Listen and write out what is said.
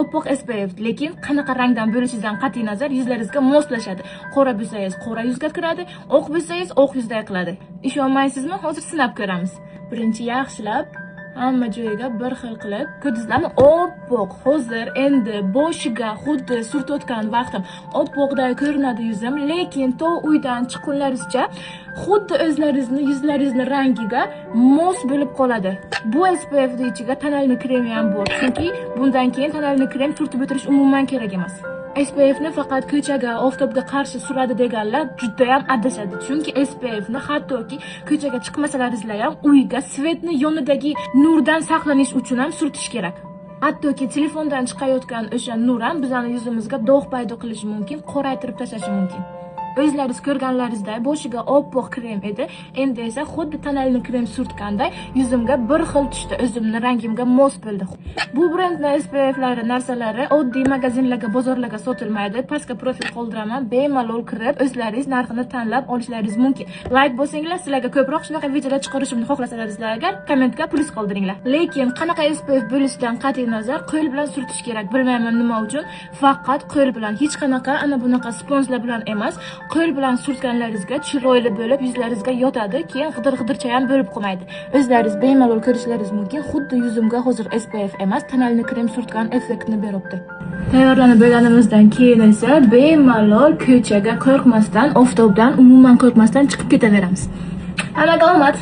Oppoq SPF, lekin qanaqa rangdan bo'lishidan qat'iy nazar yuzlaringizga moslashadi. Qora bo'lsangiz qora yuzga kiradi, oq bo'lsangiz oq yuzday qiladi. Ishonmaysizmi? Hozir sinab ko'ramiz. Birinchi yaxshilab hamma joyiga bir xil qilib, ko'rdingizlarmi? Oppoq. Hozir endi boshiga xuddi surtayotgan vaqtim oppoqday ko'rinadi yuzim, lekin to uydan chiqqunlaringizcha xuddi o'zlaringizni yuzlaringizni rangiga mos bo'lib qoladi. Bu SPF ichiga tonalniy krem ham bor, chunki bundan keyin tonalniy krem surtib o'tirish umuman kerak emas. SPF ni faqat ko'chaga, oftobga qarshi suradi deganlar juda ham adashadi. Chunki SPF ni hattoki ko'chaga chiqmasalaringizlar ham uyga svetni yonidagi nurdan saqlanish uchun ham surtish kerak. Hattoki telefondan chiqayotgan o'sha nur ham bizning yuzimizga dog' paydo qilishi mumkin, qoraytirib tashlashi mumkin. O'zlaringiz ko'rganlaringizday boshiga oppoq krem edi, endi esa xuddi tonalniy krem surtganday yuzimga bir xil tushdi, o'zimning rangimga mos bo'ldi. Bu brendning SPF'lari narsalari oddiy magazinlarga, bozorlarga sotilmaydi. Pastga profil qoldiraman, bemalol kirib o'zlaringiz narxini tanlab olishlaringiz mumkin. Like bosinglar, sizlarga ko'proq shunaqa videolar chiqarishimni xohlasalaringizlar agar kommentga plus qoldiringlar. Lekin qanaqa SPF bo'lishidan qat'iy nazar qo'l bilan surtish kerak. Bilmayman nima uchun, faqat qo'l bilan, hech qanaqa ana bunaqa sponslar bilan emas. Qo'l bilan surtganlaringizga chiroyli bo'lib, yuzlaringizga yotadi, keyin g'idir-g'idircha ham bo'lib qolmaydi. O'zlaringiz bemalol ko'rishlaringiz mumkin. Xuddi yuzimga hozir SPF emas, tonalniy krem surtgan effektni beribdi. Tayyorlanib bo'lganimizdan keyin esa bemalol ko'chaga qo'rqmasdan, oftobdan umuman qo'rqmasdan chiqib ketaveramiz. Hammaga omad!